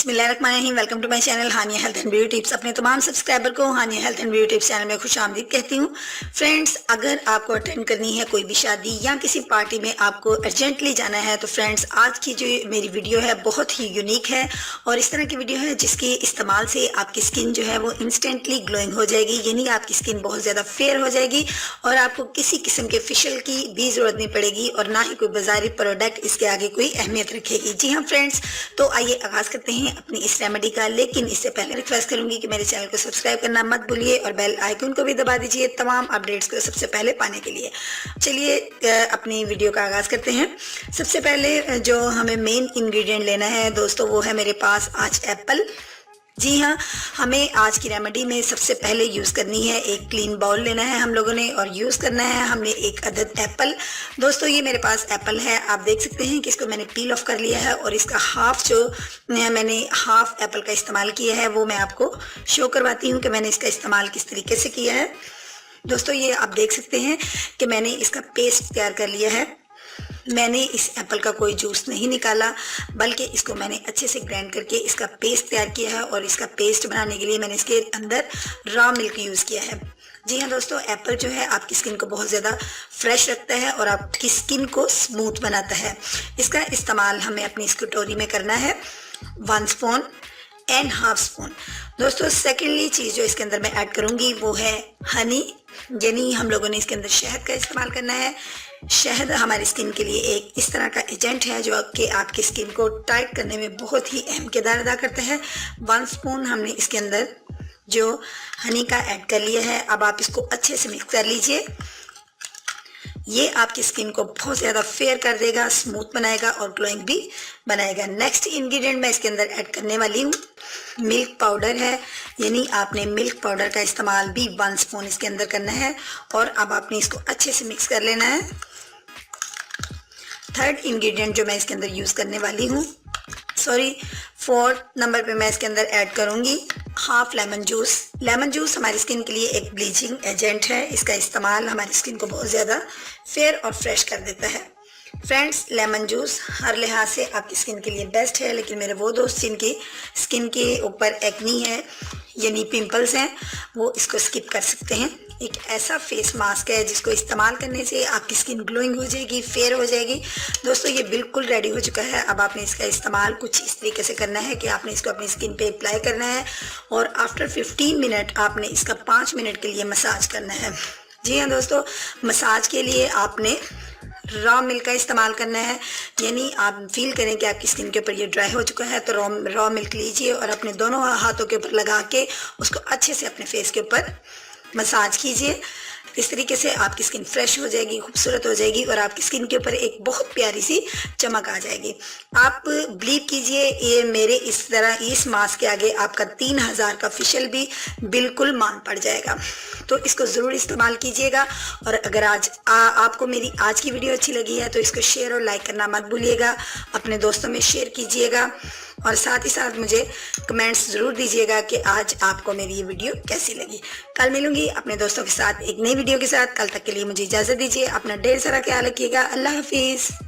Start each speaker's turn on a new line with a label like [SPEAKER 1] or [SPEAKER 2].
[SPEAKER 1] बिस्मिल्लाहिर्रहमानिर्रहीम। Welcome to my channel Hania health and beauty tips. अपने तमाम सब्सक्राइबर को Hania health and beauty tips channel में खुशामदीद कहती हूँ। फ्रेंड्स, अगर आपको अटेंड करनी है कोई भी शादी या किसी पार्टी में आपको अर्जेंटली जाना है तो फ्रेंड्स आज की जो मेरी वीडियो है बहुत ही यूनिक है और इस तरह की वीडियो है जिसके इस्तेमाल से आपकी स्किन जो है वो इंस्टेंटली ग्लोइंग हो जाएगी, यानी आपकी स्किन बहुत ज़्यादा फेयर हो जाएगी और आपको किसी किस्म के फेशियल की भी ज़रूरत नहीं पड़ेगी और ना ही कोई बाजारी प्रोडक्ट इसके आगे कोई अहमियत रखेगी। जी हाँ फ्रेंड्स, तो आइए आगाज़ करते हैं अपनी इस रेमेडी का। लेकिन इससे पहले रिक्वेस्ट करूंगी कि मेरे चैनल को सब्सक्राइब करना मत भूलिए और बेल आइकन को भी दबा दीजिए तमाम अपडेट्स को सबसे पहले पाने के लिए। चलिए अपनी वीडियो का आगाज़ करते हैं। सबसे पहले जो हमें मेन इंग्रेडिएंट लेना है दोस्तों वो है मेरे पास आज एप्पल। जी हाँ, हमें आज की रेमेडी में सबसे पहले यूज़ करनी है एक क्लीन बाउल लेना है हम लोगों ने और यूज़ करना है हमने एक अदद एप्पल। दोस्तों ये मेरे पास एप्पल है, आप देख सकते हैं कि इसको मैंने पील ऑफ कर लिया है और इसका हाफ जो मैंने हाफ एप्पल का इस्तेमाल किया है वो मैं आपको शो करवाती हूँ कि मैंने इसका इस्तेमाल किस तरीके से किया है। दोस्तों ये आप देख सकते हैं कि मैंने इसका पेस्ट तैयार कर लिया है। मैंने इस एप्पल का कोई जूस नहीं निकाला बल्कि इसको मैंने अच्छे से ग्राइंड करके इसका पेस्ट तैयार किया है और इसका पेस्ट बनाने के लिए मैंने इसके अंदर रॉ मिल्क यूज़ किया है। जी हाँ दोस्तों, एप्पल जो है आपकी स्किन को बहुत ज़्यादा फ्रेश रखता है और आपकी स्किन को स्मूथ बनाता है। इसका इस्तेमाल हमें अपनी इस कटोरी में करना है 1 स्पून एंड हाफ स्पून। दोस्तों सेकेंडली चीज़ जो इसके अंदर मैं ऐड करूँगी वो है हनी, यानी हम लोगों ने इसके अंदर शहद का इस्तेमाल करना है। शहद हमारी स्किन के लिए एक इस तरह का एजेंट है जो कि आपकी स्किन को टाइट करने में बहुत ही अहम किरदार अदा करता है। 1 स्पून हमने इसके अंदर जो हनी का ऐड कर लिया है। अब आप इसको अच्छे से मिक्स कर लीजिए। ये आपकी स्किन को बहुत ज़्यादा फेयर कर देगा, स्मूथ बनाएगा और ग्लोइंग भी बनाएगा। नेक्स्ट इंग्रेडिएंट मैं इसके अंदर ऐड करने वाली हूँ मिल्क पाउडर है, यानी आपने मिल्क पाउडर का इस्तेमाल भी 1 स्पून इसके अंदर करना है और अब आपने इसको अच्छे से मिक्स कर लेना है। थर्ड इंग्रेडिएंट जो मैं इसके अंदर यूज़ करने वाली हूँ, फोर्थ नंबर पे मैं इसके अंदर ऐड करूँगी half lemon juice. Lemon juice हमारी स्किन के लिए एक ब्लीचिंग एजेंट है। इसका इस्तेमाल हमारी स्किन को बहुत ज़्यादा फेयर और फ्रेश कर देता है। फ्रेंड्स, लेमन जूस हर लिहाज से आपकी स्किन के लिए बेस्ट है, लेकिन मेरे वो दोस्त जिनकी स्किन के ऊपर एक्नी है यानी पिंपल्स हैं वो इसको स्किप कर सकते हैं। एक ऐसा फेस मास्क है जिसको इस्तेमाल करने से आपकी स्किन ग्लोइंग हो जाएगी, फेयर हो जाएगी। दोस्तों ये बिल्कुल रेडी हो चुका है। अब आपने इसका इस्तेमाल कुछ इस तरीके से करना है कि आपने इसको अपनी स्किन पे अप्लाई करना है और आफ्टर 15 मिनट आपने इसका 5 मिनट के लिए मसाज करना है। जी हाँ दोस्तों, मसाज के लिए आपने रॉ मिल्क का इस्तेमाल करना है, यानी आप फील करें कि आपकी स्किन के ऊपर ये ड्राई हो चुका है तो रॉ मिल्क लीजिए और अपने दोनों हाथों के ऊपर लगा के उसको अच्छे से अपने फेस के ऊपर मसाज कीजिए। इस तरीके से आपकी स्किन फ्रेश हो जाएगी, खूबसूरत हो जाएगी और आपकी स्किन के ऊपर एक बहुत प्यारी सी चमक आ जाएगी। आप बिलीव कीजिए ये मेरे इस तरह इस मास्क के आगे आपका 3000 का फेशियल भी बिल्कुल मान पड़ जाएगा। तो इसको ज़रूर इस्तेमाल कीजिएगा और अगर आज आपको मेरी आज की वीडियो अच्छी लगी है तो इसको शेयर और लाइक करना मत भूलिएगा, अपने दोस्तों में शेयर कीजिएगा और साथ ही साथ मुझे कमेंट्स ज़रूर दीजिएगा कि आज आपको मेरी ये वीडियो कैसी लगी। कल मिलूंगी अपने दोस्तों के साथ एक नई वीडियो के साथ। कल तक के लिए मुझे इजाज़त दीजिए। अपना ढेर सारा ख्याल रखिएगा। अल्लाह हाफिज़।